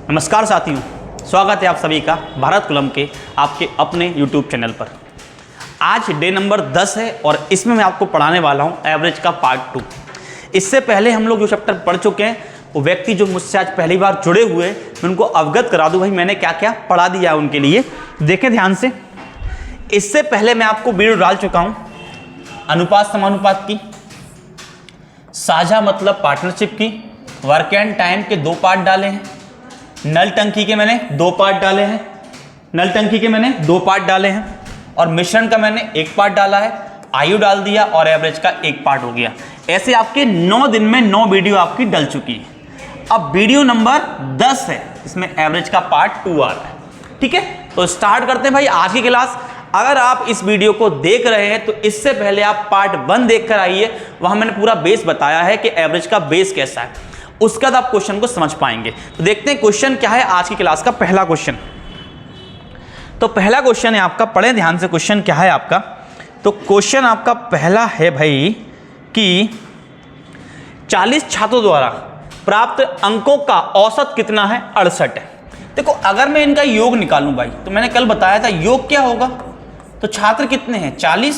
नमस्कार साथियों, स्वागत है आप सभी का भारत कुलम के आपके अपने YouTube चैनल पर। आज डे नंबर 10 है और इसमें मैं आपको पढ़ाने वाला हूं एवरेज का पार्ट 2। इससे पहले हम लोग जो चैप्टर पढ़ चुके हैं वो व्यक्ति जो मुझसे आज पहली बार जुड़े हुए हैं मैं उनको अवगत करा दूं भाई मैंने क्या क्या पढ़ा दिया है उनके लिए। देखें ध्यान से, इससे पहले मैं आपको वीडियो डाल चुका हूँ अनुपात समानुपात की, साझा मतलब पार्टनरशिप की, वर्क एंड टाइम के 2 पार्ट डाले हैं, नल टंकी के मैंने 2 पार्ट डाले हैं, और मिश्रण का मैंने 1 पार्ट डाला है, आयु डाल दिया और एवरेज का 1 पार्ट हो गया। ऐसे आपके 9 दिन में 9 वीडियो आपकी डल चुकी है। अब वीडियो नंबर 10 है, इसमें एवरेज का पार्ट 2 आ रहा है। ठीक है, तो स्टार्ट करते हैं भाई आज की क्लास। अगर आप इस वीडियो को देख रहे हैं तो इससे पहले आप पार्ट 1 देख कर आइए, वहां मैंने पूरा बेस बताया है कि एवरेज का बेस कैसा है, उसके बाद आप क्वेश्चन को समझ पाएंगे। तो देखते हैं क्वेश्चन क्या है आज की क्लास का। पहला क्वेश्चन, तो पहला क्वेश्चन है आपका, पढ़ें ध्यान से क्वेश्चन क्या है आपका। तो क्वेश्चन आपका पहला है भाई कि 40 छात्रों द्वारा प्राप्त अंकों का औसत कितना है, 68 है। देखो अगर मैं इनका योग निकालूं भाई, तो मैंने कल बताया था योग क्या होगा, तो छात्र कितने हैं 40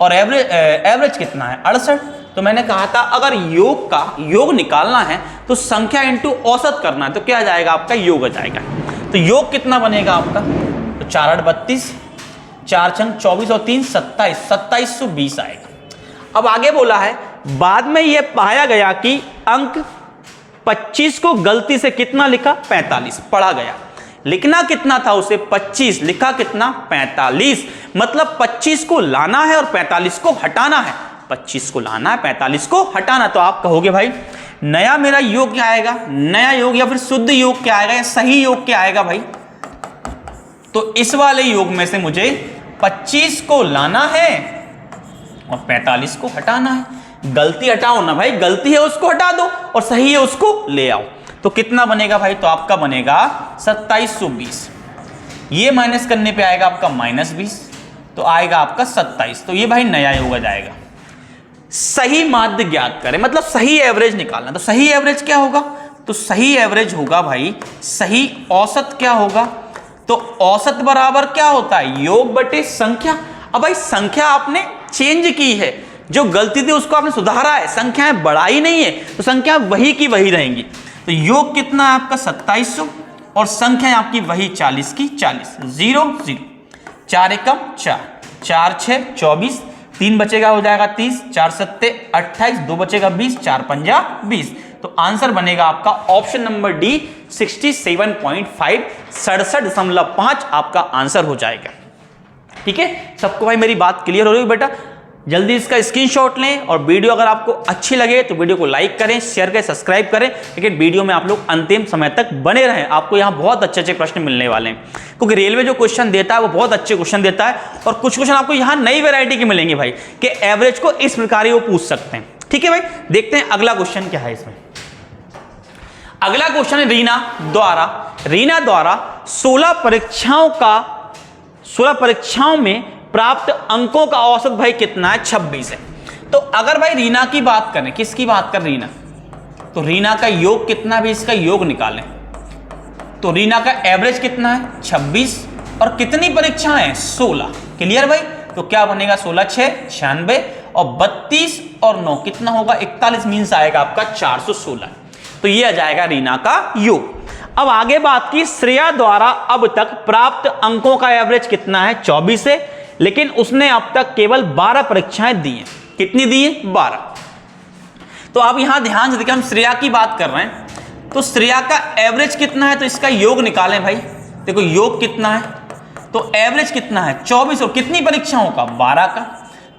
और एवरेज कितना है 68। तो मैंने कहा था अगर योग का योग निकालना है तो संख्या इंटू औसत करना है, तो क्या आ जाएगा आपका योग आ जाएगा। तो योग कितना बनेगा आपका, तो 4 8 32, 4 छंग 24 और 3 27, 2720 आएगा। अब आगे बोला है बाद में यह पाया गया कि अंक 25 को गलती से कितना लिखा 45, पढ़ा गया। लिखना कितना था उसे 25, लिखा कितना 45, मतलब 25 को लाना है और 45 को हटाना है। 25 को लाना है 45 को हटाना। तो आप कहोगे भाई नया मेरा योग क्या आएगा, नया योग या फिर शुद्ध योग क्या आएगा या सही योग क्या आएगा भाई। तो इस वाले योग में से मुझे 25 को लाना है और 45 को हटाना है। गलती हटाओ ना भाई, गलती है उसको हटा दो और सही है उसको ले आओ। तो कितना बनेगा भाई, तो आपका बनेगा 2720। ये माइनस करने पे आएगा आपका -20, तो आएगा आपका 27। तो ये भाई नया योग आ जाएगा। सही माध्य ज्ञात करें, मतलब सही एवरेज निकालना। तो सही एवरेज क्या होगा, तो सही एवरेज होगा भाई, सही औसत क्या होगा, तो औसत बराबर क्या होता है योग बटे संख्या। अब भाई संख्या आपने चेंज की है, जो गलती थी उसको आपने सुधारा है, संख्याएं बढ़ाई नहीं है, तो संख्या वही की वही रहेंगी। तो योग कितना है आपका 2700 और संख्या आपकी वही 40 की 40, 0 0, 4 एकम 4, 4 6 24, 3 बचेगा हो जाएगा 30, 4 सत्ते 28, 2 बचेगा 20, 4 पंजा 20। तो आंसर बनेगा आपका ऑप्शन नंबर डी 67.5, 67.5 आपका आंसर हो जाएगा। ठीक है, सबको भाई मेरी बात क्लियर हो रही है बेटा। जल्दी इसका स्क्रीनशॉट लें और वीडियो अगर आपको अच्छी लगे तो वीडियो को लाइक करें, शेयर करें, सब्सक्राइब करें। लेकिन वीडियो में आप लोग अंतिम समय तक बने रहें, आपको यहाँ बहुत अच्छे अच्छे प्रश्न मिलने वाले हैं, क्योंकि रेलवे जो क्वेश्चन देता है वो बहुत अच्छे क्वेश्चन देता है। और कुछ क्वेश्चन आपको यहाँ नई वैरायटी के मिलेंगे भाई, कि एवरेज को इस प्रकार ही वो पूछ सकते हैं। ठीक है भाई, देखते हैं अगला क्वेश्चन क्या है इसमें। अगला क्वेश्चन है रीना द्वारा 16 परीक्षाओं में प्राप्त अंकों का औसत भाई कितना है 26 है। तो अगर भाई रीना की बात करें, किसकी बात कर रीना, तो रीना का योग कितना भी, इसका योग निकालें। तो रीना का एवरेज कितना है 26 और कितनी परीक्षाएं हैं 16। क्लियर भाई, तो क्या बनेगा 16 6 96 और 32 और 9 कितना होगा 41, मीन्स आएगा आपका 416। तो ये आ जाएगा रीना का योग। अब आगे बात की श्रेया द्वारा अब तक प्राप्त अंकों का एवरेज कितना है 24 है, लेकिन उसने अब तक केवल 12 परीक्षाएं दी हैं। कितनी दी है 12। तो आप यहां ध्यान से देखिए, हम श्रेया की बात कर रहे हैं, तो श्रेया का एवरेज कितना है, तो इसका योग निकालें भाई। देखो योग कितना है, तो एवरेज कितना है 24 और कितनी परीक्षाओं का 12 का,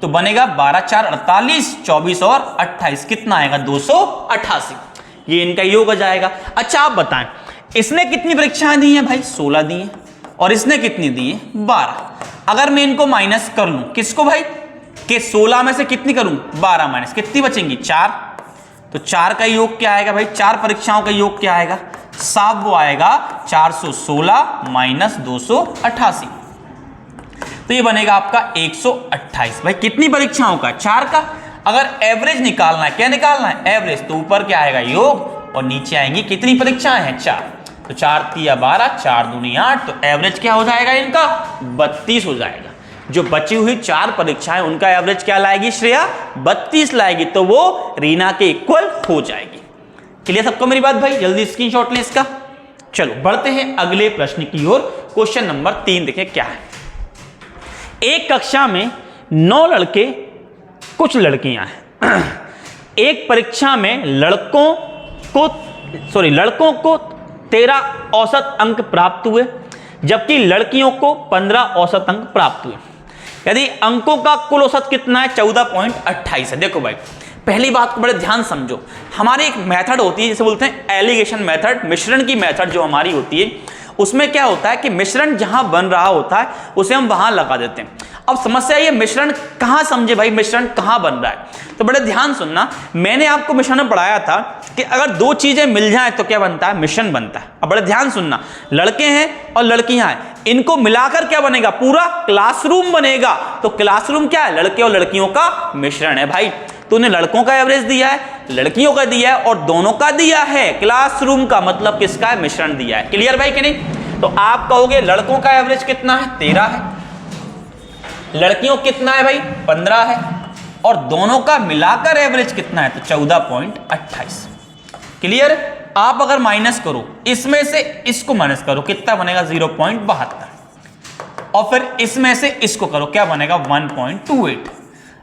तो बनेगा 12 4 48, 24 और 28 कितना आएगा 288। ये इनका योग आ जाएगा। अच्छा आप बताएं इसने कितनी परीक्षाएं दी हैं भाई 16 दी हैं और इसने कितनी दी है 12। अगर मैं इनको माइनस कर लूं, किसको भाई, कि 16 में से कितनी करूं 12 माइनस, कितनी बचेंगी 4। तो 4 का योग क्या आएगा भाई, 4 परीक्षाओं का योग क्या आएगा, साफ वो आएगा 416 माइनस 288। तो ये बनेगा आपका 128। भाई कितनी परीक्षाओं का 4 का। अगर एवरेज निकालना है, क्या निकालना है एवरेज, तो ऊपर क्या आएगा योग और नीचे आएंगी कितनी परीक्षाएं हैं 4। तो 4 तिया 12, 4 दूनी 8, तो एवरेज क्या हो जाएगा इनका 32 हो जाएगा। जो बची हुई 4 परीक्षाएं उनका एवरेज क्या लाएगी श्रेया 32 लाएगी, तो वो रीना के इक्वल हो जाएगी। क्लियर सबको मेरी बात भाई? जल्दी स्क्रीनशॉट ले इसका। चलो बढ़ते हैं अगले प्रश्न की ओर। क्वेश्चन नंबर 3 देखें क्या है। एक कक्षा में 9 लड़के कुछ लड़कियां हैं। एक परीक्षा में लड़कों को 13 औसत अंक प्राप्त हुए, जबकि लड़कियों को 15 औसत अंक प्राप्त हुए। यदि अंकों का कुल औसत कितना है 14.28 है। देखो भाई पहली बात को बड़े ध्यान समझो। हमारी एक मेथड होती है जिसे बोलते हैं एलिगेशन मेथड, मिश्रण की मेथड जो हमारी होती है, उसमें क्या होता है कि मिश्रण जहां बन रहा होता है उसे हम वहां लगा देते हैं। अब समस्या ये मिश्रण कहां समझे भाई, मिश्रण कहां बन रहा है, तो बड़े ध्यान सुनना। मैंने आपको मिश्रण में पढ़ाया था कि अगर 2 चीजें मिल जाएं तो क्या बनता है, मिश्रण बनता है। अब बड़े ध्यान सुनना, लड़के हैं और लड़कियां हैं, इनको मिलाकर क्या बनेगा, पूरा क्लासरूम बनेगा। तो क्लासरूम क्या है, लड़के और लड़कियों का मिश्रण है भाई। तूने लड़कों का एवरेज दिया है, लड़कियों का दिया है और दोनों का दिया है। क्लासरूम का मतलब किसका है, मिश्रण दिया है। क्लियर भाई कि नहीं? तो आप कहोगे लड़कों का एवरेज कितना है 13 है, लड़कियों कितना है भाई 15 है, और दोनों का मिलाकर एवरेज कितना है तो 14.28। क्लियर? आप अगर माइनस करो, इसमें से इसको माइनस करो, कितना बनेगा 0.72, और फिर इसमें से इसको करो, क्या बनेगा 1.28।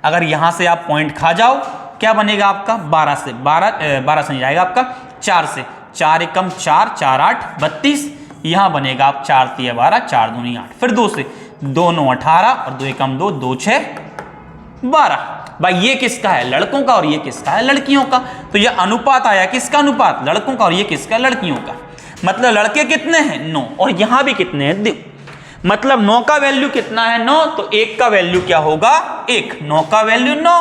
अगर यहां से आप पॉइंट खा जाओ, क्या बनेगा आपका 12 से 12 से नहीं जाएगा आपका 4 से, 4 एकम 4, 4 8 32, यहां बनेगा आप 4 तिया 12, 4 दूनी 8, फिर 2 से 2 9 18 और 2 एकम 2, 2 6 12। भाई ये किसका है, लड़कों का, और ये किसका है, लड़कियों का। तो ये अनुपात आया, किसका अनुपात, लड़कों का, और ये किसका, लड़कियों का। मतलब लड़के कितने हैं 9, और यहां भी कितने हैं, मतलब 9 का वैल्यू कितना है 9, तो 1 का वैल्यू क्या होगा 1, 9 का वैल्यू 9,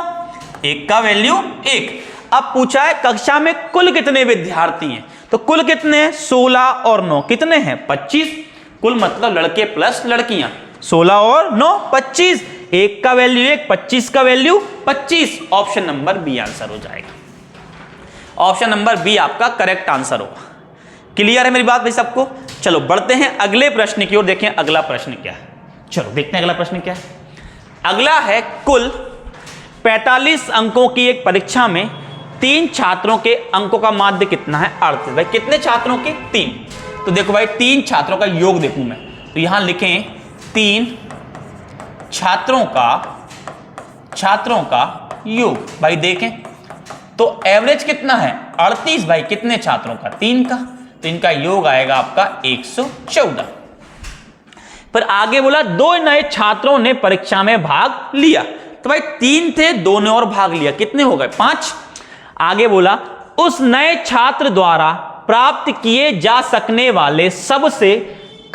1 का वैल्यू 1। अब पूछा है कक्षा में कुल कितने विद्यार्थी हैं, तो कुल कितने हैं 16 और 9 कितने हैं 25। कुल मतलब लड़के प्लस लड़कियां, 16 और 9 25, 1 का वैल्यू 1, 25 का value 25। Option number B answer हो जाएगा। ऑप्शन नंबर बी आपका करेक्ट आंसर होगा। क्लियर है मेरी बात भाई सबको? चलो बढ़ते हैं अगले प्रश्न की ओर। देखें अगला प्रश्न क्या है, चलो देखते हैं अगला प्रश्न क्या है। अगला है कुल 45 अंकों की एक परीक्षा में 3 छात्रों के अंकों का माध्य कितना है 38। भाई कितने छात्रों के 3, तो देखो भाई 3 छात्रों का योग देखूं मैं, तो यहां लिखें 3 छात्रों का योग। भाई देखें तो एवरेज कितना है 38, भाई कितने छात्रों का 3 का, तो इनका योग आएगा आपका 114। पर आगे बोला 2 नए छात्रों ने परीक्षा में भाग लिया, तो भाई 3 थे, 2 ने और भाग लिया, कितने हो गए 5। आगे बोला उस नए छात्र द्वारा प्राप्त किए जा सकने वाले सबसे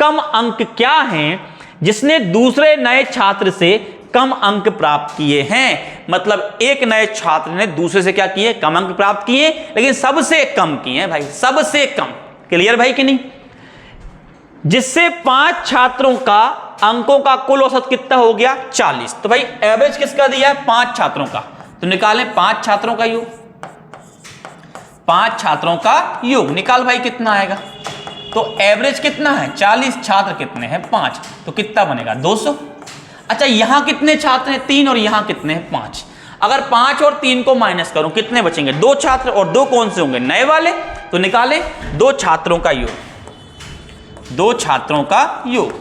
कम अंक क्या हैं जिसने दूसरे नए छात्र से कम अंक प्राप्त किए हैं। मतलब एक नए छात्र ने दूसरे से क्या किए, कम अंक प्राप्त किए, लेकिन सबसे कम किए भाई, सबसे कम। क्लियर भाई कि नहीं? जिससे 5 छात्रों का अंकों का कुल औसत कितना हो गया 40। तो भाई एवरेज किसका दिया है 5 छात्रों का, तो निकालें 5 छात्रों का योग, 5 छात्रों का योग निकाल भाई कितना आएगा। तो एवरेज कितना है 40, छात्र कितने हैं 5, तो कितना बनेगा 200। अच्छा यहां कितने छात्र हैं 3 और यहां कितने हैं 5। अगर 5 और 3 को माइनस करूं कितने बचेंगे 2 छात्र, और 2 कौन से होंगे नए वाले, तो निकालें 2 छात्रों का योग, 2 छात्रों का योग,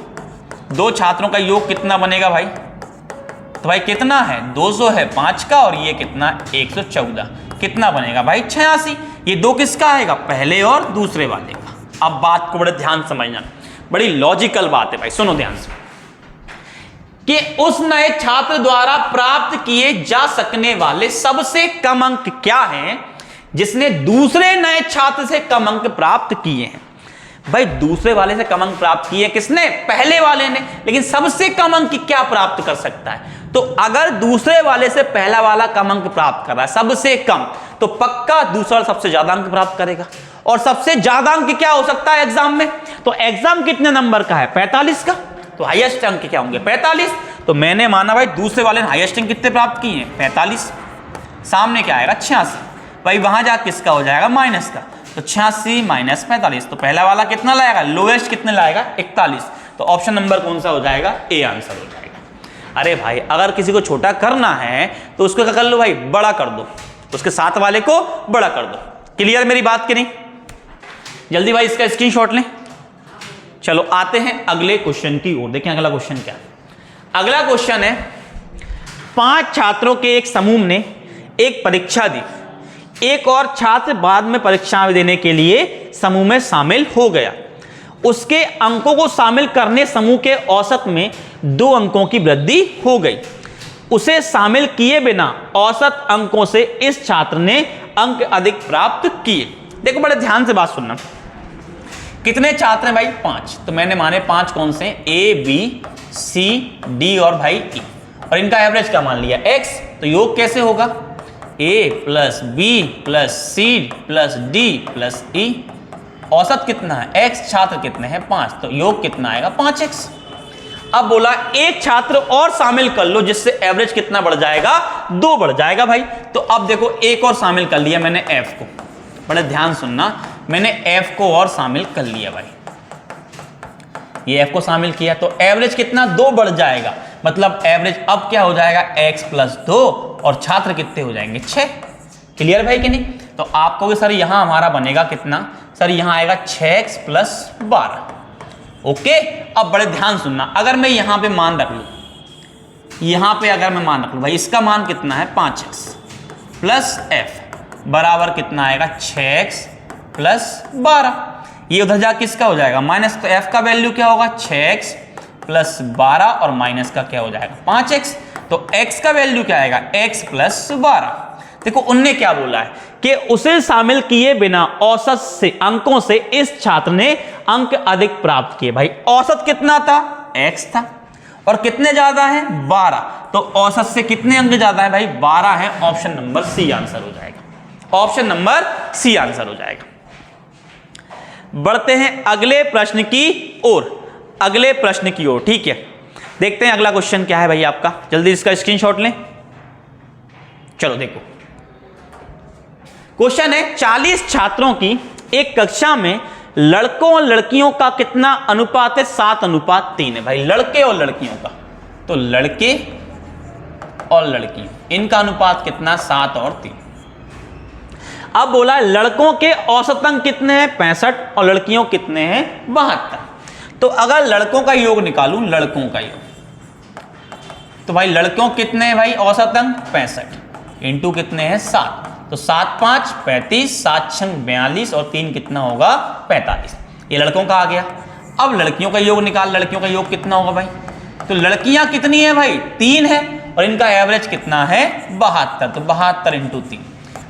2 छात्रों का योग कितना बनेगा भाई, तो भाई कितना है 200 है 5 का, और ये कितना 114, कितना बनेगा भाई 86। ये 2 किसका आएगा, पहले और दूसरे वाले का। अब बात को बड़े ध्यान समझना, बड़ी लॉजिकल बात है भाई, सुनो ध्यान से, कि उस नए छात्र द्वारा प्राप्त किए जा सकने वाले सबसे कम अंक क्या हैं जिसने दूसरे नए छात्र से कम अंक प्राप्त किए हैं। भाई दूसरे वाले से कम अंक प्राप्त किए किसने, पहले वाले ने, लेकिन सबसे कम अंक क्या प्राप्त कर सकता है। तो अगर दूसरे वाले से पहला वाला कम अंक प्राप्त कर रहा है सबसे कम, तो पक्का दूसरा सबसे ज्यादा अंक प्राप्त करेगा। और सबसे ज्यादा अंक क्या हो सकता है एग्जाम में, तो एग्जाम कितने नंबर का है 45 का, तो हाईएस्ट अंक क्या होंगे 45। तो मैंने माना भाई दूसरे वाले ने हाईएस्ट अंक कितने प्राप्त किए हैं 45, सामने क्या आएगा 86। भाई वहां जा किसका हो जाएगा माइनस का, तो 86 माइनस 45, तो पहला वाला कितना लाएगा, लोएस्ट कितने लाएगा 41, तो ऑप्शन नंबर कौन सा हो जाएगा, ए आंसर हो जाएगा। अरे भाई अगर किसी को छोटा करना है तो उसको क्या कर लो भाई, बड़ा कर दो, उसके साथ वाले को बड़ा कर दो। क्लियर मेरी बात की नहीं? जल्दी भाई इसका स्क्रीनशॉट लें। चलो आते हैं अगले क्वेश्चन की ओर। देखें अगला क्वेश्चन क्या है। अगला क्वेश्चन है 5 छात्रों के एक समूह ने एक परीक्षा दी, एक और छात्र बाद में परीक्षा देने के लिए समूह में शामिल हो गया। उसके अंकों को शामिल करने समूह के औसत में 2 अंकों की वृद्धि हो गई। उसे शामिल किए बिना औसत अंकों से इस छात्र ने अंक अधिक प्राप्त किए। देखो बड़े ध्यान से बात सुनना। कितने छात्र हैं भाई, 5, तो मैंने माने 5 कौन से, ए बी सी डी और भाई ई, और इनका एवरेज क्या मान लिया x, तो योग कैसे होगा, a plus B plus C plus D plus E. औसत कितना है x, छात्र कितने हैं 5, तो योग कितना आएगा 5x। अब बोला एक छात्र और शामिल कर लो जिससे एवरेज कितना बढ़ जाएगा, 2 बढ़ जाएगा भाई। तो अब देखो एक और शामिल कर लिया मैंने f को, बड़े ध्यान सुनना, मैंने f को और शामिल कर लिया भाई, ये f को शामिल किया तो एवरेज कितना 2 बढ़ जाएगा, मतलब एवरेज अब क्या हो जाएगा x प्लस 2 और छात्र कितने हो जाएंगे 6। क्लियर भाई कि नहीं? तो आपको भी सर यहां हमारा बनेगा कितना, सर यहां आएगा 6x प्लस 12। ओके, अब बड़े ध्यान सुनना, अगर मैं यहां पे मान रख लूं, यहां पे अगर मैं मान रख लूं भाई, इसका मान कितना है 5x प्लस f बराबर कितना आएगा 6x प्लस 12। ये उधर जा किसका हो जाएगा माइनस, तो f का वैल्यू क्या होगा 6x प्लस 12 और माइनस का क्या हो जाएगा 5x, तो x का वैल्यू क्या आएगा x प्लस 12। देखो उनने क्या बोला है कि उसे शामिल किए बिना औसत से अंकों से इस छात्र ने अंक अधिक प्राप्त किए। भाई औसत कितना था x था, और कितने ज्यादा है 12, तो औसत से कितने अंक ज्यादा है भाई 12 है। ऑप्शन नंबर सी आंसर हो जाएगा, ऑप्शन नंबर सी आंसर हो जाएगा। बढ़ते हैं अगले प्रश्न की ओर, अगले प्रश्न की ओर, ठीक है। देखते हैं अगला क्वेश्चन क्या है भाई आपका, जल्दी इसका स्क्रीनशॉट लें। चलो देखो क्वेश्चन है 40 छात्रों की एक कक्षा में लड़कों और लड़कियों का कितना अनुपात है, 7:3 है भाई, लड़के और लड़कियों का, तो लड़के और लड़कियों इनका अनुपात कितना 7 और 3। अब बोला लड़कों के औसत अंक कितने हैं 65 और लड़कियों कितने हैं 72। तो अगर लड़कों का योग निकालूं, लड़कों का योग, तो भाई लड़कों कितने हैं भाई औसत अंक 65 इंटू कितने हैं 7, तो 7 5 35, 7 6 42 और 3 कितना होगा 45। ये लड़कों का आ गया। अब लड़कियों का योग निकाल, लड़कियों का योग कितना होगा भाई, तो लड़कियां कितनी है भाई 3 है और इनका एवरेज कितना है 72, तो 72 इंटू 3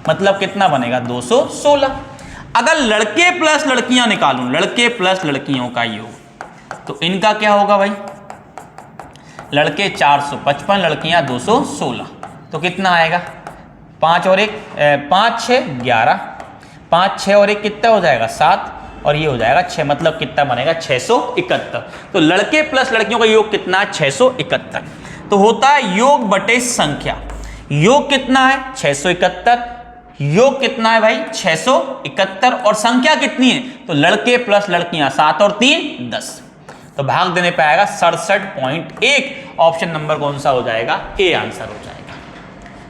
मतलब कितना बनेगा 216। अगर लड़के प्लस लड़कियां निकालूं, लड़के प्लस लड़कियों का योग, तो इनका क्या होगा भाई, लड़के 455 लड़कियां 216, तो कितना आएगा 5 और 1 5 6 11, 5 6 और 1 कितना हो जाएगा 7 और ये हो जाएगा 6, मतलब कितना बनेगा 671। तो लड़के प्लस लड़कियों का योग कितना 671। तो होता है योग बटे संख्या, योग कितना है 671, योग कितना है भाई 671 और संख्या कितनी है, तो लड़के प्लस लड़कियां 7 और 3 10, तो भाग देने पे आएगा 67.1। ऑप्शन नंबर कौन सा हो जाएगा, ए आंसर हो जाएगा।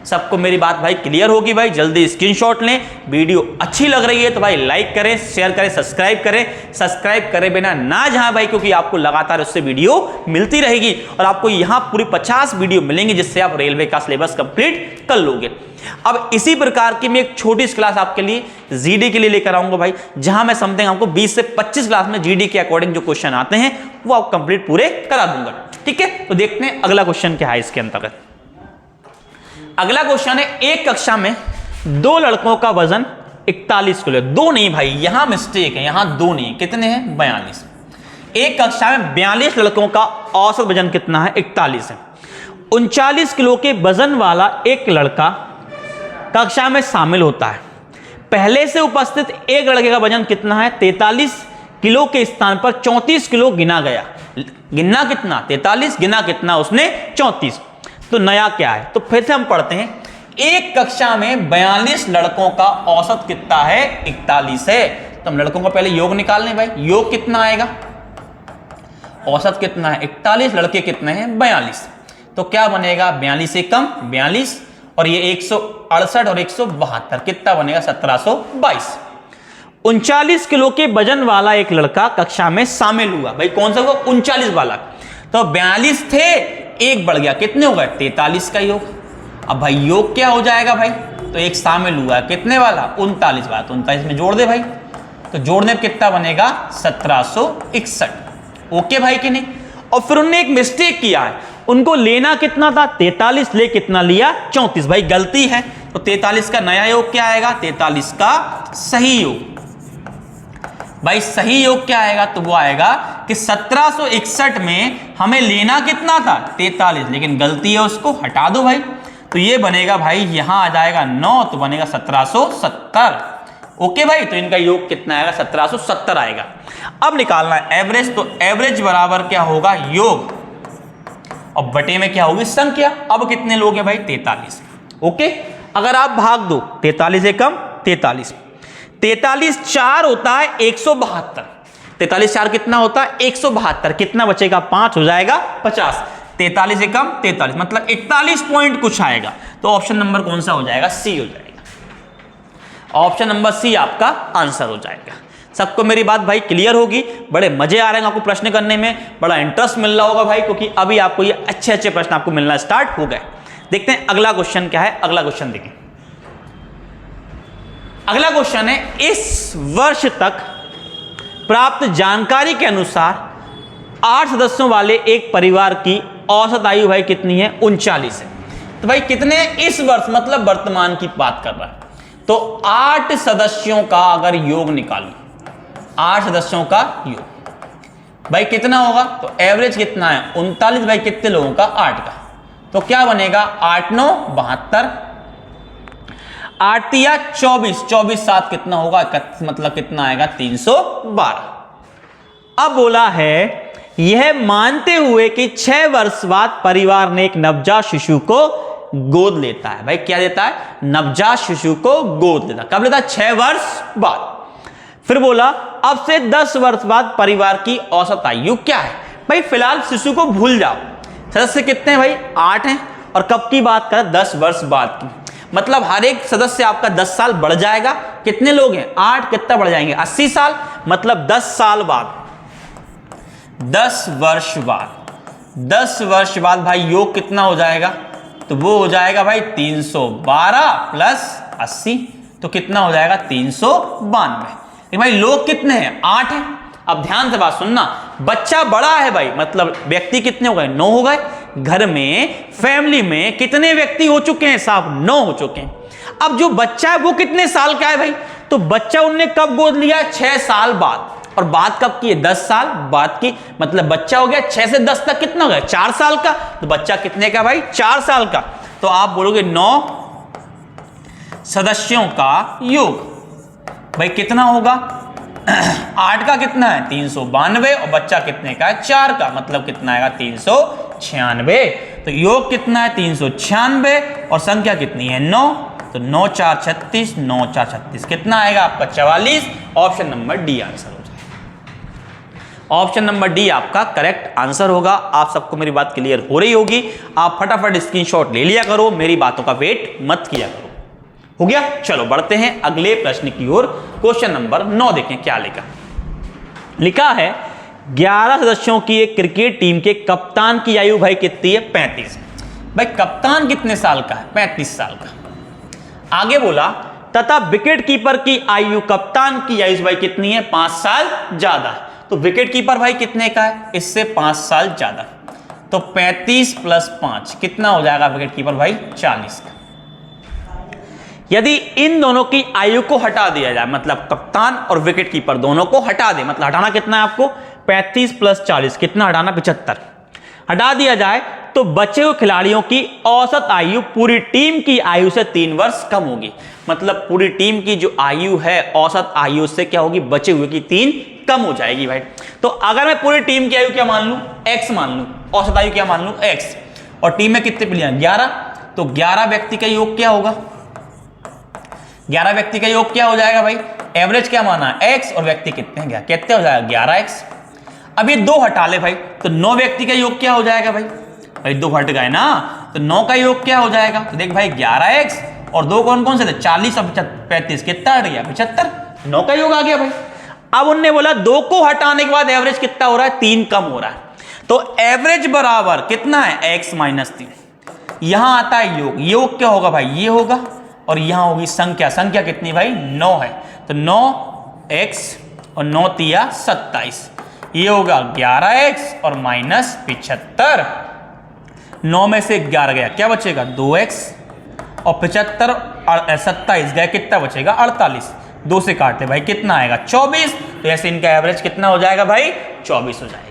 सबको मेरी बात भाई क्लियर होगी भाई, जल्दी स्क्रीनशॉट लें। वीडियो अच्छी लग रही है तो भाई लाइक करें, शेयर करें, सब्सक्राइब करें, सब्सक्राइब करे बिना ना जाएं भाई, क्योंकि आपको लगातार उससे वीडियो मिलती रहेगी और आपको यहां पूरी 50 वीडियो मिलेंगी जिससे आप रेलवे का सिलेबस कंप्लीट कर लोगे। अब इसी प्रकार की मैं एक छोटी सी क्लास आपके लिए जीडी के लिए लेकर आऊंगा भाई, जहां मैं समथिंग आपको 20 से 25 क्लास में जीडी के अकॉर्डिंग जो क्वेश्चन आते हैं वो आप कंप्लीट पूरे करा दूंगा, ठीक है। तो देखते हैं अगला क्वेश्चन क्या है इसके अंतर्गत। अगला क्वेश्चन है एक कक्षा में 2 लड़कों का वजन 41 किलो, 2 नहीं भाई, यहां मिस्टेक है, यहां 2 नहीं, कितने हैं 42। एक कक्षा में 42 लड़कों का औसत वजन कितना है 41 है। 39 किलो के वजन वाला एक लड़का कक्षा में शामिल होता है। पहले से उपस्थित एक लड़के का वजन कितना है 43 किलो के स्थान पर 34 किलो गिना गया। गिनना कितना 43, गिना कितना उसने 34, तो नया क्या है। तो फिर से हम पढ़ते हैं, एक कक्षा में 42 लड़कों का औसत कितना है? 41 है। तो हम लड़कों का पहले योग निकाल लें भाई। योग कितना आएगा? औसत कितना है? 41, लड़के कितने हैं? 42। तो क्या बनेगा? 42 से कम 42 और ये 168 और 172 कितना बनेगा? 1722। 39 किलो के वजन वाला एक लड़का कक्षा में शामिल हुआ। भाई कौन सा हुआ? 39 वाला। तो 42 थे, एक बढ़ गया, कितने हो गए? 43 का योग। अब भाई योग क्या हो जाएगा भाई? तो एक शामिल हुआ कितने वाला? 39 वाला। तो 39 में जोड़ दे भाई। तो जोड़ने पर कितना बनेगा? 1761। ओके भाई कि नहीं? और फिर उन्होंने एक मिस्टेक किया है, उनको लेना कितना था? 43, ले कितना लिया? 34। भाई गलती है। तो 43 का नया योग क्या आएगा? 43 का सही योग। भाई सही योग क्या आएगा? तो वो आएगा कि 1761 में हमें लेना कितना था? 43, लेकिन गलती है, उसको हटा दो भाई। तो ये बनेगा भाई, यहां आ जाएगा 9, तो बनेगा 1770। ओके भाई, तो इनका योग कितना आएगा? 1770 आएगा। अब निकालना है एवरेज। तो एवरेज बराबर क्या होगा? योग और बटे में क्या होगी? संख्या। अब कितने लोग हैं भाई? 43। ओके, अगर आप भाग दो 43 से कम 43, 43 4 होता है 172। 43 4 कितना होता है? 172। कितना बचेगा? 5 हो जाएगा 50। 43 से कम 43 मतलब 41 पॉइंट कुछ आएगा। तो ऑप्शन नंबर कौन सा हो जाएगा? सी हो जाएगा। ऑप्शन नंबर सी आपका आंसर हो जाएगा। सबको मेरी बात भाई क्लियर होगी? बड़े मजे आ रहे हैं आपको प्रश्न करने में, बड़ा इंटरेस्ट मिल रहा होगा भाई, क्योंकि अभी आपको ये अच्छे अच्छे प्रश्न आपको मिलना स्टार्ट हो गए। देखते हैं अगला क्वेश्चन क्या है। अगला क्वेश्चन देखें। अगला क्वेश्चन है, इस वर्ष तक प्राप्त जानकारी के अनुसार 8 सदस्यों वाले एक परिवार की औसत आयु भाई कितनी है? 39 है। तो भाई कितने इस वर्ष, मतलब वर्तमान की बात कर रहा है। तो 8 सदस्यों का अगर योग निकालूं, 8 सदस्यों का योग भाई कितना होगा? तो एवरेज कितना है? 39। भाई कितने लोगों का? 8 का। तो क्या बनेगा? 8 9 72, 8 या 24, 24 7 कितना होगा? मतलब कितना आएगा? 312। अब बोला है, यह मानते हुए कि 6 वर्ष बाद परिवार ने एक नवजात शिशु को गोद लेता है। भाई क्या देता है? नवजात शिशु को गोद लेता है। कब लेता है? 6 वर्ष बाद। फिर बोला, अब से 10 वर्ष बाद परिवार की औसत आयु क्या है? भाई फिलहाल शिशु को भूल जाओ। सदस्य कितने हैं भाई? 8 हैं। और कब की बात करें? 10 वर्ष बाद की। मतलब हर एक सदस्य आपका 10 साल बढ़ जाएगा। कितने लोग हैं? 8, कितना बढ़ जाएंगे? 80 साल। मतलब 10 साल बाद, 10 वर्ष बाद, 10 वर्ष बाद भाई योग कितना हो जाएगा? तो वो हो जाएगा भाई 312 प्लस 80, तो कितना हो जाएगा? 392। भाई लोग कितने हैं? 8 हैं। अब ध्यान से बात सुनना, बच्चा बड़ा है भाई, मतलब व्यक्ति कितने हो गए? 9 हो गए। घर में, फैमिली में कितने व्यक्ति हो चुके हैं साहब? 9 हो चुके हैं। अब जो बच्चा है वो कितने साल का है भाई? तो बच्चा उनने कब गोद लिया? 6 साल बाद। और बात कब की है? 10 साल बाद की। मतलब बच्चा हो गया 6 से 10 तक कितना हो गया? 4 साल का। तो बच्चा कितने का भाई? 4 साल का। तो आप बोलोगे 9 सदस्यों का योग भाई कितना होगा? 8 का कितना है? 392 और बच्चा कितने का है? 4 का। मतलब कितना आएगा? 396। तो योग कितना है? 396 और संख्या कितनी है? 9। तो 9 4 36, 9 4 36 कितना आएगा आपका? 44। ऑप्शन नंबर डी आंसर हो जाएगा। ऑप्शन नंबर डी आपका करेक्ट आंसर होगा। आप सबको मेरी बात क्लियर हो रही होगी। आप फटाफट स्क्रीनशॉट ले लिया करो, मेरी बातों का वेट मत किया करो। हो गया? चलो बढ़ते हैं अगले प्रश्न की ओर। क्वेश्चन नंबर 9 देखें क्या लिखा। लिखा है, 11 सदस्यों की एक क्रिकेट टीम के कप्तान की आयु भाई कितनी है? 35। भाई कप्तान कितने साल का है? 35 साल का। आगे बोला, तथा विकेट कीपर की आयु कप्तान की आयु भाई कितनी है? 5 साल ज्यादा है। तो विकेट कीपर भाई कितने का है? इससे 5 साल ज्यादा। तो 35 प्लस 5 कितना हो जाएगा विकेट कीपर भाई? 40 का। यदि इन दोनों की आयु को हटा दिया जाए, मतलब कप्तान और विकेट कीपर दोनों को हटा दे, मतलब हटाना कितना है आपको? 35 प्लस 40 कितना हटाना? 75 हटा दिया जाए तो बचे हुए खिलाड़ियों की औसत आयु पूरी टीम की आयु से 3 वर्ष कम होगी। मतलब पूरी टीम की जो आयु है औसत आयु से क्या होगी? बचे हुए की 3 कम हो जाएगी भाई। तो अगर मैं पूरी टीम की आयु क्या मान लूं? x मान लूं, औसत आयु क्या मान लूं? x। और टीम में कितने प्लेयर? 11। तो 11 व्यक्ति का योग क्या होगा? 11 व्यक्ति का योग क्या हो जाएगा भाई? एवरेज क्या माना है? x और व्यक्ति कितने हैं? कितने हो जाएगा? 11x। अब ये 2 हटा ले भाई, तो 9 व्यक्ति का योग क्या हो जाएगा भाई? भाई 2 हट गए ना, तो 9 का योग क्या हो जाएगा? तो देख भाई 11x और 2 कौन कौन से थे? 40 और 35, कितना हट गया? 75। 9 का योग आ गया भाई। अब उनने बोला 2 को हटाने के बाद एवरेज कितना हो रहा है? 3 कम हो रहा है। तो एवरेज बराबर कितना है? x - 3। यहां आता है योग, योग क्या होगा भाई? ये होगा, और यहां होगी संख्या, संख्या कितनी भाई? 9 है, तो 9x और 9 तिया 27, ये होगा 11x और -75। 9 में से 11 गया, क्या बचेगा? 2x और 75 और 27 गए, कितना बचेगा? 48। 2 से काटते भाई, कितना आएगा? 24। तो ऐसे इनका एवरेज कितना हो जाएगा भाई? 24 हो जाएगा।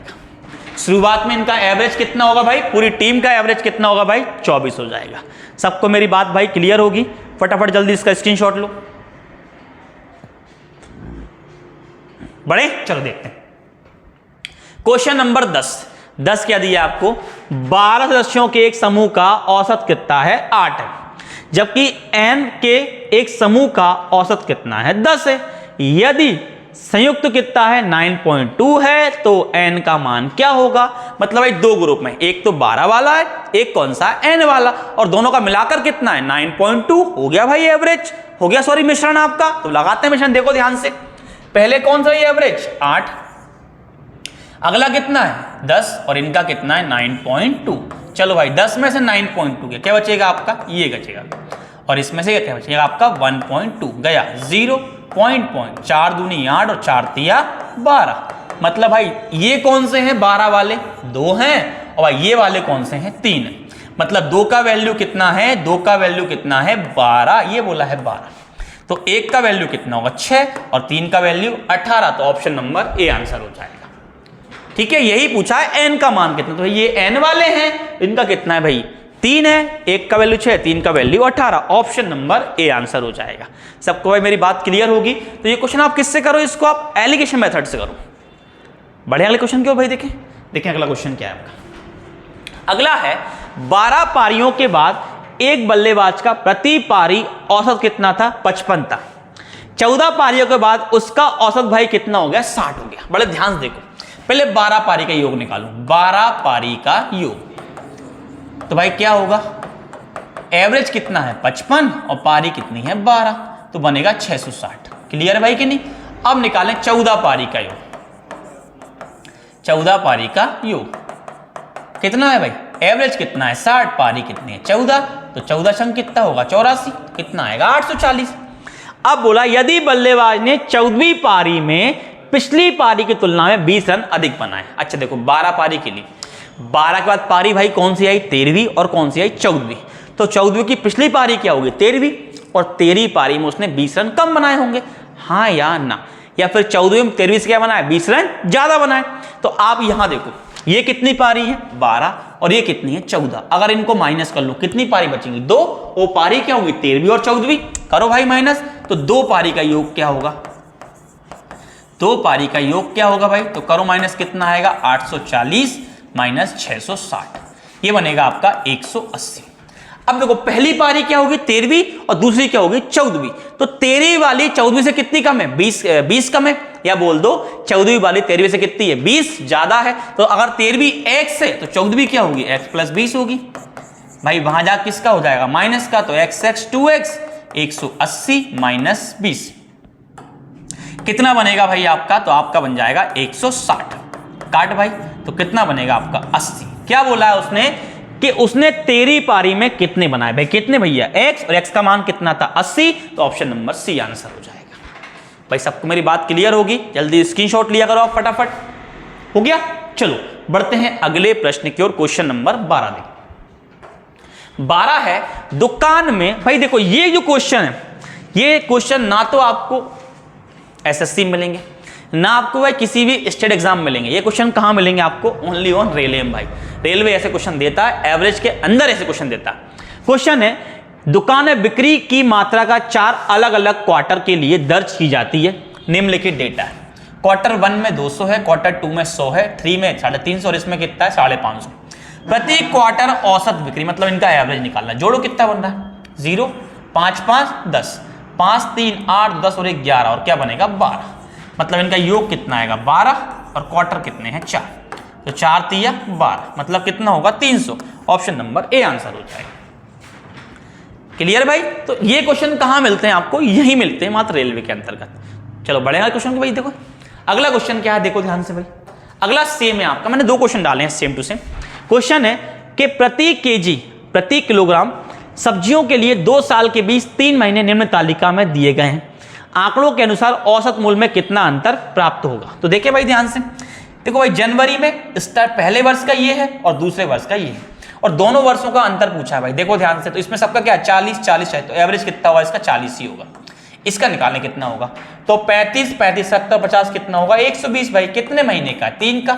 शुरुआत में इनका एवरेज कितना होगा भाई? पूरी टीम का एवरेज कितना होगा भाई? 24 हो जाएगा। सबको मेरी बात भाई क्लियर होगी? फटाफट जल्दी इसका स्क्रीनशॉट लो। बड़े चलो देखते हैं क्वेश्चन नंबर 10 क्या दिया आपको? 12 सदस्यों के एक समूह का औसत कितना है? 8 है, जबकि n के एक समूह का औसत कितना है? 10 है। यदि संयुक्त कितना है? 9.2 है, तो n का मान क्या होगा? मतलब भाई 2 ग्रुप में, एक तो 12 वाला है, एक कौन सा? n वाला, और दोनों का मिलाकर कितना है? 9.2 हो गया भाई एवरेज, हो गया सॉरी मिश्रण आपका। तो लगाते हैं मिश्रण, देखो ध्यान से। पहले कौन सा ये एवरेज? 8, अगला कितना है? 10, और इनका कितना है? 9.2। चलो भाई 10 में से 9.2 गया, क्या बचेगा आपका? ये बचेगा, और इसमें से क्या बचेगा आपका? 1.2 गया, 0 पॉइंट 4 दूनी 8 और 4 तिया 12। मतलब भाई ये कौन से हैं? 12 वाले 2 हैं, और भाई ये वाले कौन से हैं? 3 हैं। मतलब 2 का वैल्यू कितना है? 2 का वैल्यू कितना है? 12, ये बोला है 12। तो 1 का वैल्यू कितना होगा? 6, और 3 का वैल्यू 18। तो ऑप्शन नंबर ए आंसर हो जाएगा। ठीक है, यही पूछा है n का मान कितना, तो ये n वाले हैं, इनका कितना है भाई? 3 है, 1 का वैल्यू 6, 3 का value 18। Option number A answer हो जाएगा। सबको भाई मेरी बात क्लियर होगी? तो ये क्वेश्चन आप किससे करो? इसको आप एलिगेशन मेथड से करो। बड़े अगले क्वेश्चन क्यों भाई? देखें अगला क्वेश्चन क्या है आपका। अगला है 12 पारियों के बाद एक बल्लेबाज का प्रति पारी औसत कितना था? 55 था। 14 पारियों के बाद उसका औसत भाई कितना हो गया? 60 हो गया। बड़े ध्यान से देखो, पहले 12 पारी का योग निकालो। 12 पारी का योग, तो भाई क्या होगा? एवरेज कितना है? 55, और पारी कितनी है? 12, तो बनेगा 660। क्लियर है भाई कि नहीं? अब निकालें 14 पारी का योग। 14 पारी का योग कितना है भाई? एवरेज कितना है? 60, पारी कितनी है? 14, तो 14 संग कितना होगा? 84, कितना आएगा? 840। अब बोला यदि बल्लेबाज ने 14वीं पारी में पिछली पारी की तुलना में 20 रन अधिक बनाए। अच्छा देखो 12 पारी के लिए, 12 के बाद पारी भाई कौन सी आई? 13वीं, और कौन सी आई? 14वीं। तो 14वीं की पिछली पारी क्या होगी? 13वीं, और 13वीं पारी में उसने 20 रन कम बनाए होंगे, हाँ या ना? या फिर 14वीं में 13वीं से क्या बनाए? 20 रन ज्यादा बनाए। तो आप यहां देखो, ये कितनी पारी है? 12, और ये कितनी है? 14। अगर इनको माइनस कर लो, कितनी पारी बचेंगी? 2। वो पारी क्या होगी? 13वीं और 14वीं। करो भाई माइनस, तो 2 पारी का योग क्या होगा? 2 पारी का योग क्या होगा भाई? तो करो माइनस, कितना आएगा? 840 माइनस 660, ये बनेगा आपका 180। अब देखो पहली पारी क्या होगी? 13वीं, और दूसरी क्या होगी? 14वीं। तो 13वीं वाली 14वीं से कितनी कम है? 20 कम है, या बोल दो 14वीं वाली 13वीं से कितनी है? 20 ज्यादा है। तो अगर 13वीं x है, तो 14वीं क्या होगी? x + 20 होगी। भाई वहां जा किसका हो जाएगा? माइनस का, तो x 2x, 180 माइनस 20 कितना बनेगा भाई आपका? तो आपका बन जाएगा 160। काट भाई, तो कितना बनेगा आपका? 80। क्या बोला है उसने? कि उसने 13वीं पारी में कितने बनाए भाई? कितने भैया? x, और x का मान कितना था? 80। तो ऑप्शन नंबर सी आंसर हो जाएगा। भाई सबको मेरी बात क्लियर होगी? जल्दी स्क्रीनशॉट लिया करो आप फटाफट। हो गया? चलो बढ़ते हैं अगले प्रश्न की ओर। क्वेश्चन नंबर 12 देखो। 12 है दुकान में। भाई देखो ये जो क्वेश्चन है, ये क्वेश्चन ना तो आपको एसएससी मिलेंगे, ना आपको भाई किसी भी स्टेट एग्जाम मिलेंगे। ये क्वेश्चन कहां मिलेंगे आपको? ओनली ऑन रेलवे में। भाई रेलवे ऐसे क्वेश्चन देता है, एवरेज के अंदर ऐसे क्वेश्चन देता है। क्वेश्चन है दुकान में बिक्री की मात्रा का 4 अलग अलग क्वार्टर के लिए दर्ज की जाती है। निम्नलिखित डेटा है। क्वार्टर 1 में 200 है, क्वार्टर 2 में 100 है, 3 में 350 और इसमें कितना है? 550। प्रति क्वार्टर औसत बिक्री, मतलब इनका एवरेज निकालना। जोड़ो कितना बन रहा है, 0, 5 5 10, 5 3 8 10 और 1 11 और क्या बनेगा 12, मतलब इनका योग कितना आएगा 12 और क्वार्टर कितने हैं 4, तो 4 3 12, मतलब कितना होगा 300। ऑप्शन नंबर ए आंसर हो जाएगा। क्लियर भाई? तो ये क्वेश्चन कहां मिलते हैं आपको, यही मिलते हैं मात्र रेलवे के अंतर्गत। चलो बढ़ेगा क्वेश्चन की भाई। देखो अगला क्वेश्चन क्या है, देखो ध्यान से भाई। अगला सेम है आपका, मैंने 2 क्वेश्चन डाले हैं सेम टू सेम। क्वेश्चन है कि प्रति केजी प्रति किलोग्राम सब्जियों के लिए 2 साल के बीच 3 महीने निम्न तालिका में दिए गए हैं, आंकड़ों के अनुसार औसत मूल्य में कितना अंतर प्राप्त होगा। तो देखिए भाई ध्यान से, देखो भाई जनवरी में स्टार्ट पहले वर्ष का ये है और दूसरे वर्ष का ये है, और दोनों वर्षों का अंतर पूछा है भाई। देखो ध्यान से, तो इसमें सबका क्या 40 40 है, तो एवरेज कितना होगा इसका 40 ही होगा। इसका निकालने कितना होगा, तो 35 35 70 50 कितना होगा 120 भाई। कितने महीने का, 3 का,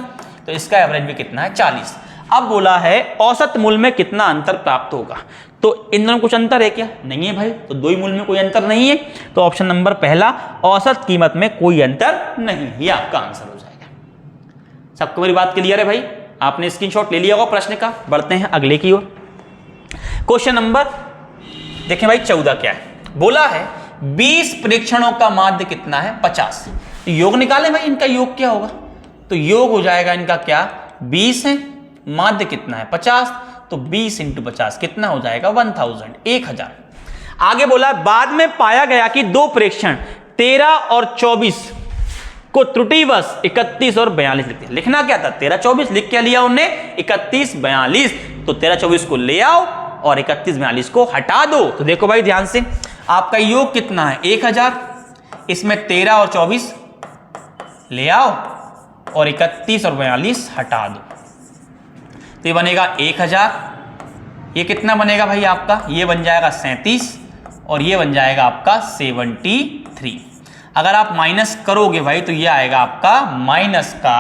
तो इसका एवरेज भी कितना है 40। अब बोला है औसत मूल्य में कितना अंतर प्राप्त होगा, तो इन दोनों कुछ अंतर है क्या, नहीं है भाई, तो 2 ही मूल्य में कोई अंतर नहीं है, तो ऑप्शन नंबर पहला औसत कीमत में कोई अंतर नहीं, ये आपका आंसर हो जाएगा। सबको मेरी बात क्लियर है भाई? आपने स्क्रीनशॉट ले लिया होगा प्रश्न का। बढ़ते हैं अगले की ओर। क्वेश्चन नंबर देखें भाई 14 क्या है, बोला है 20 परीक्षणों का माध्य कितना है 50। तो योग निकालें भाई, इनका योग क्या होगा, तो योग हो जाएगा इनका क्या 20 है, माध्य कितना है 50, तो 20 × 50 कितना हो जाएगा 1000 1000। आगे बोला बाद में पाया गया कि 2 प्रेक्षण 13 और 24 को त्रुटिवश 31 और 42 लिख दिया। लिखना क्या था 13 24, लिख क्या लिया उन्होंने 31 42, तो 13 24 को ले आओ और 31 42 को हटा दो। तो देखो भाई ध्यान से, आपका योग कितना है 1000, इसमें 13 और 24 ले आओ और 31 और 42 हटा दो, तो ये बनेगा 1000। ये कितना बनेगा भाई आपका, ये बन जाएगा 37 और ये बन जाएगा आपका 73। अगर आप माइनस करोगे भाई तो ये आएगा आपका माइनस का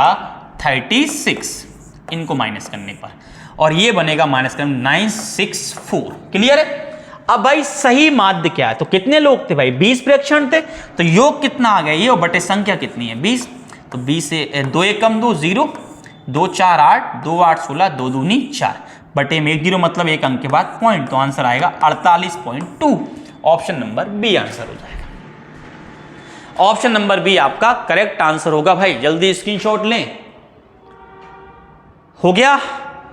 36, इनको माइनस करने पर, और ये बनेगा माइनस का 964। क्लियर है? अब भाई सही माध्य क्या है, तो कितने लोग थे भाई 20 प्रेक्षण थे, तो योग कितना आ गया ये और बटे संख्या कितनी है 20, तो 20 से 2 एकम 2 0, 2 4 8, 2 8 16, 2 दूनी 4, बटे में 1 0 मतलब 1 अंक के बाद पॉइंट, तो आंसर आएगा 48.2। ऑप्शन नंबर बी आंसर हो जाएगा। ऑप्शन नंबर बी आपका करेक्ट आंसर होगा भाई। जल्दी स्क्रीनशॉट लें। हो गया?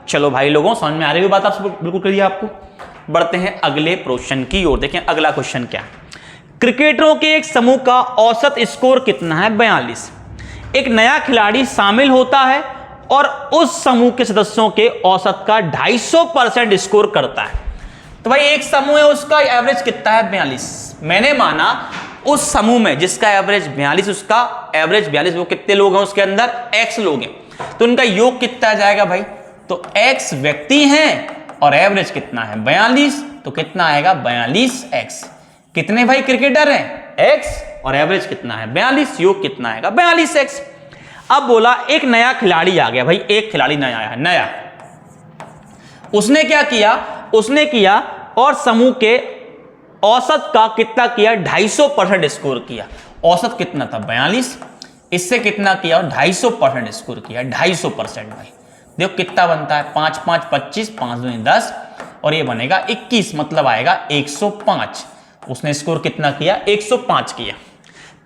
चलो भाई लोगों, समझ में आ रही है बात, आप बिल्कुल क्लियर आपको। बढ़ते हैं अगले क्वेश्चन की ओर। देखें अगला क्वेश्चन क्या है, क्रिकेटरों के एक समूह का औसत स्कोर कितना है 42। एक नया खिलाड़ी शामिल होता है और उस समूह के सदस्यों के औसत का 250% स्कोर करता है। तो भाई एक समूह है, उसका एवरेज कितना है 42। मैंने माना उस समूह में जिसका एवरेज 42, उसका एवरेज 42, वो कितने लोग हैं उसके अंदर x लोग हैं, तो उनका योग कितना आ जाएगा भाई, तो x व्यक्ति हैं और एवरेज कितना है 42, तो कितना आएगा 42x। कितने भाई क्रिकेटर हैं x और एवरेज कितना है 42, योग कितना आएगा 42x। अब बोला एक नया खिलाड़ी आ गया भाई, एक खिलाड़ी नया आया है, नया, उसने क्या किया, उसने किया और समूह के औसत का कितना किया 250% स्कोर किया। औसत कितना था 42, इससे कितना किया 250% स्कोर किया, 250% भाई। देखो कितना बनता है 5 5 25, 5 दूनी 10 और ये बनेगा 21, मतलब आएगा 105। उसने स्कोर कितना किया 105 किया।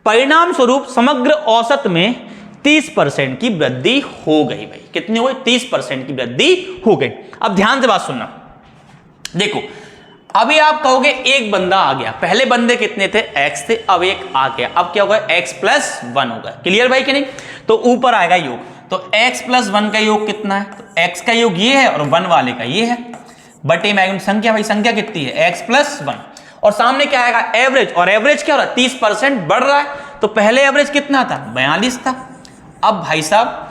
परिणाम स्वरूप समग्र औसत में 30% की वृद्धि हो गई भाई। कितनी हो गई 30% की वृद्धि हो गई। अब ध्यान से बात सुनना, देखो अभी आप कहोगे एक बंदा आ गया, पहले बंदे कितने थे x थे, अब एक आ गया, अब क्या होगा x + 1 होगा। क्लियर भाई कि नहीं? तो ऊपर आएगा योग, तो x + 1 का योग कितना है, तो x का योग ये है और 1 वाले का ये है, बटे में संख्या, भाई संख्या कितनी है x + 1, और सामने क्या आएगा एवरेज, और एवरेज क्या हो रहा है 30% बढ़ रहा है। तो पहले एवरेज कितना था 42 था, अब भाई साहब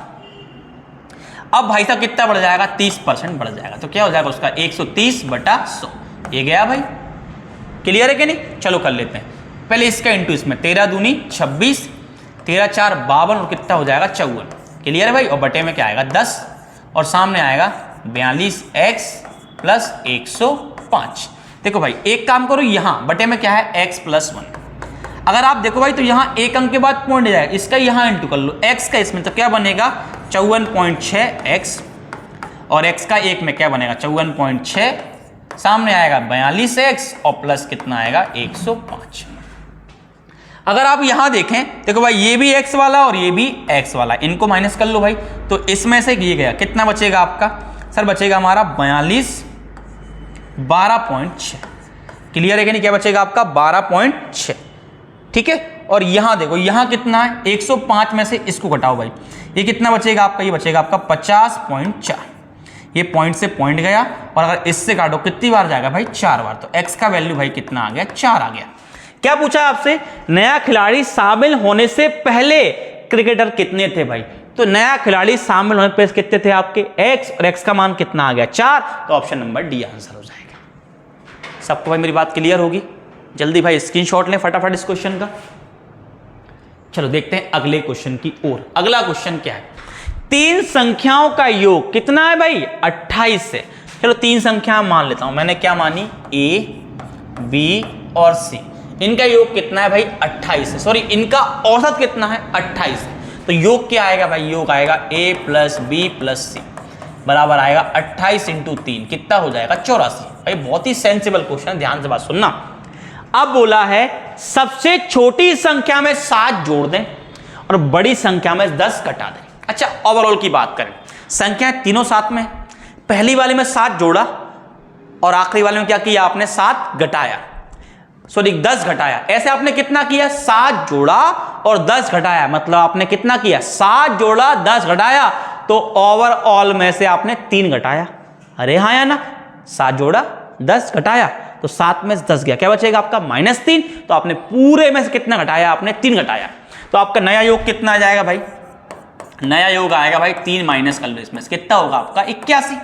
कितना बढ़ जाएगा 30% बढ़ जाएगा, तो क्या हो जाएगा उसका 130/100। ये गया भाई। क्लियर है कि नहीं? चलो कर लेते हैं पहले इसका इंटू इसमें, 13 दूनी 26, 13 4 52 और कितना हो जाएगा 54। क्लियर है भाई? और बटे में क्या आएगा 10 और सामने आएगा 42x + 105। देखो भाई एक काम करो, यहां बटे में क्या है x + 1। अगर आप देखो भाई तो यहां एक अंक के बाद पॉइंट जाएगा, इसका यहां इंटू कर लो x का इसमें, तो क्या बनेगा 54.6x और x का 1 में क्या बनेगा 54.6, सामने आएगा 42x और प्लस कितना आएगा 105। अगर आप यहां देखें, देखो भाई ये भी x वाला और ये भी x वाला, इनको माइनस कर लो भाई, तो इसमें से ये गया, कितना बचेगा आपका सर, बचेगा हमारा 42 12.6। क्लियर है कि नहीं, क्या बचेगा आपका 12.6, ठीक है। और यहां देखो, यहां कितना है 105 में से इसको घटाओ भाई, ये कितना बचेगा आपका, ये बचेगा आपका 50.4। ये पॉइंट से पॉइंट गया और अगर इससे काटो कितनी बार जाएगा भाई 4 बार, तो x का वैल्यू भाई कितना आ गया 4 आ गया। क्या पूछा आपसे, नया खिलाड़ी शामिल होने से पहले क्रिकेटर कितने थे भाई, तो नया खिलाड़ी शामिल होने पर कितने थे आपके x, और x का मान कितना आ गया 4, तो ऑप्शन नंबर डी आंसर हो जाएगा। सबको भाई मेरी बात क्लियर होगी, जल्दी भाई स्क्रीनशॉट लें फटाफट इस क्वेश्चन का। चलो देखते हैं अगले क्वेश्चन की ओर। अगला क्वेश्चन क्या है, 3 संख्याओं का योग कितना है भाई 28 से। चलो 3 संख्या मान लेता हूं, मैंने क्या मानी a b और c, इनका योग कितना है भाई 28 है, सॉरी इनका औसत कितना है 28 है। तो योग क्या आएगा भाई, योग आएगा a प्लस बी प्लस सी बराबर आएगा 28 इंटू 3, कितना हो जाएगा 84। भाई बहुत ही सेंसिबल क्वेश्चन, ध्यान से बात सुनना। अब बोला है सबसे छोटी संख्या में 7 जोड़ दें और बड़ी संख्या में 10 घटा दें। अच्छा ओवरऑल की बात करें, संख्या तीनों साथ में, पहली वाले में 7 जोड़ा और आखिरी वाले में क्या किया आपने 7 घटाया, सॉरी 10 घटाया। ऐसे आपने कितना किया 7 जोड़ा और 10 घटाया, मतलब आपने कितना किया 7 जोड़ा 10 घटाया, तो ओवरऑल में से आपने 3 घटाया। अरे हाँ या ना, 7 जोड़ा 10 घटाया तो 7 में से 10 गया, क्या बचेगा आपका -3, तो आपने पूरे में से कितना घटाया आपने 3 घटाया, तो आपका नया योग कितना आ जाएगा भाई, नया योग आएगा भाई 3 माइनस कर लो इसमें से, कितना होगा आपका 81।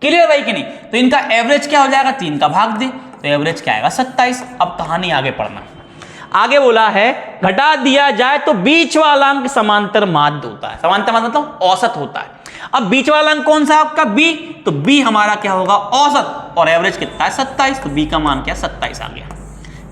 क्लियर भाई कि नहीं, तो इनका एवरेज क्या हो जाएगा 3 का भाग दे, तो एवरेज क्या आएगा 27। अब कहानी आगे पढ़ना, आगे बोला है घटा दिया जाए तो बीच वाला अंक समांतर माध्य होता है, समांतर माध्य मतलब औसत होता है। अब बीच वाला अंक कौन सा आपका b, तो b हमारा क्या होगा औसत, और एवरेज कितना है 27, तो b का मान क्या 27 आ गया।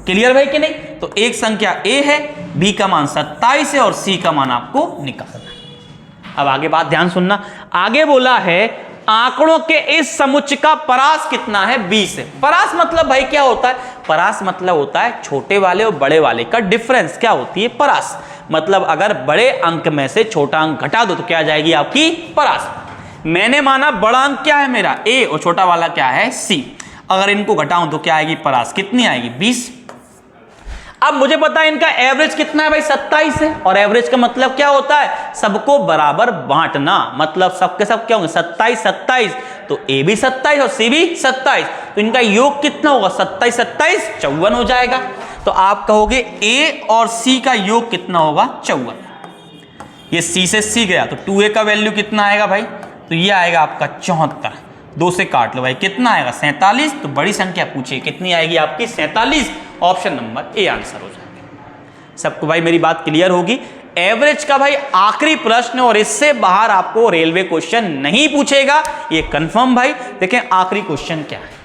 क्लियर भाई कि नहीं, तो एक संख्या a है, b का मान 27 है और c का मान आपको निकालना है। अब आगे बात ध्यान सुनना, आगे बोला है आंकड़ों के इस समुच्चय का परास कितना है 20 है। परास मतलब भाई क्या होता है, परास मतलब होता है छोटे वाले और बड़े वाले का डिफरेंस, क्या होती है परास, मतलब अगर बड़े अंक में से छोटा अंक घटा दो तो क्या आ जाएगी आपकी परास। मैंने माना बड़ा अंक क्या है मेरा a और छोटा वाला क्या है c, अगर इनको घटाऊं तो क्या आएगी परास, कितनी आएगी 20। अब मुझे पता है इनका एवरेज कितना है भाई 27 है, और एवरेज का मतलब क्या होता है सबको बराबर बांटना, मतलब सबके सब क्या होंगे 27 27, तो a भी 27 और c भी 27, तो इनका योग कितना होगा 27 27 54 हो जाएगा। तो आप कहोगे a और c का योग कितना होगा 54। ये c से c गया तो 2a का वैल्यू कितना आएगा भाई, तो ये आएगा आपका 74, 2 से काट लो भाई कितना आएगा 47, तो बड़ी संख्या पूछिए कितनी आएगी आपकी 47, ऑप्शन नंबर ए आंसर हो जाएगा। सबको भाई मेरी बात क्लियर होगी। एवरेज का भाई आखिरी प्रश्न और इससे बाहर आपको रेलवे क्वेश्चन नहीं पूछेगा, ये कंफर्म भाई। देखें आखिरी क्वेश्चन क्या है,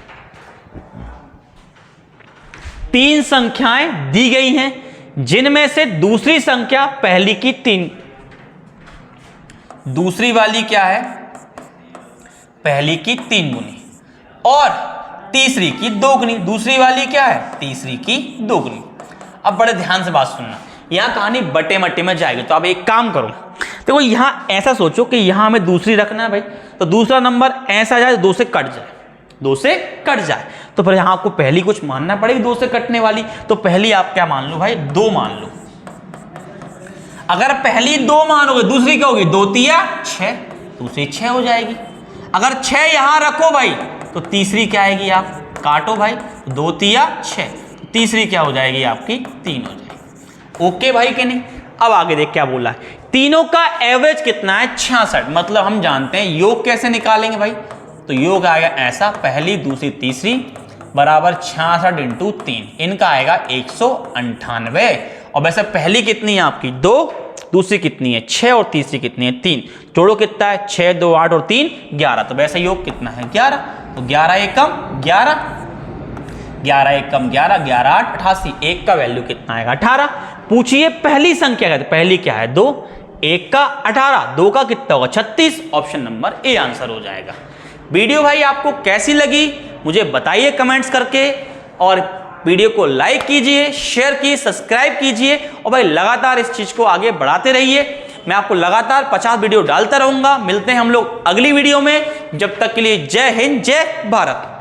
3 संख्याएं दी गई हैं जिनमें से दूसरी संख्या पहली की 3, दूसरी वाली क्या है पहली की 3 गुनी और तीसरी की 2 गुनी, दूसरी वाली क्या है तीसरी की 2 गुनी। अब बड़े ध्यान से बात सुनना, यहां कहानी बटे मटे में जाएगी, तो आप एक काम करो, देखो यहां ऐसा सोचो कि यहां हमें दूसरी रखना है भाई, तो दूसरा नंबर ऐसा जाए 2 से कट जाए, 2 से कट जाए, तो फिर यहां आपको पहली कुछ मानना पड़ेगी 2 से कटने वाली, तो पहली आप क्या मान लो भाई 2 मान लो। अगर पहली 2 मानोगे दूसरी क्या होगी 2 तिया 6, दूसरी 6 हो जाएगी। अगर 6 यहां रखो भाई तो तीसरी क्या आएगी, आप काटो भाई 2 तिया 6, तीसरी क्या हो जाएगी आपकी 3 हो जाएगी। ओके भाई कि नहीं। अब आगे देख क्या बोला है, तीनों का एवरेज कितना है 66, मतलब हम जानते हैं योग कैसे निकालेंगे भाई, तो योग आएगा ऐसा, पहली दूसरी तीसरी बराबर 66 इंटू 3, इनका आएगा 198। और वैसे पहली कितनी है आपकी 2, दूसरी कितनी है 6 और तीसरी कितनी है 3, जोड़ो कितना है 6 2 8 और 3 11, तो वैसे योग कितना है 11, तो 11 एकम 11, 11 एकम 11, 11 8 88, 1 का वैल्यू कितना आएगा 18। पूछिए पहली संख्या क्या है, पहली क्या है 2, 1 का 18, 2 का कितना होगा 36, ऑप्शन नंबर ए आंसर हो जाएगा। वीडियो भाई आपको कैसी लगी मुझे बताइए कमेंट्स करके, और वीडियो को लाइक कीजिए, शेयर कीजिए, सब्सक्राइब कीजिए, और भाई लगातार इस चीज को आगे बढ़ाते रहिए। मैं आपको लगातार 50 वीडियो डालता रहूंगा। मिलते हैं हम लोग अगली वीडियो में, जब तक के लिए जय हिंद, जय भारत।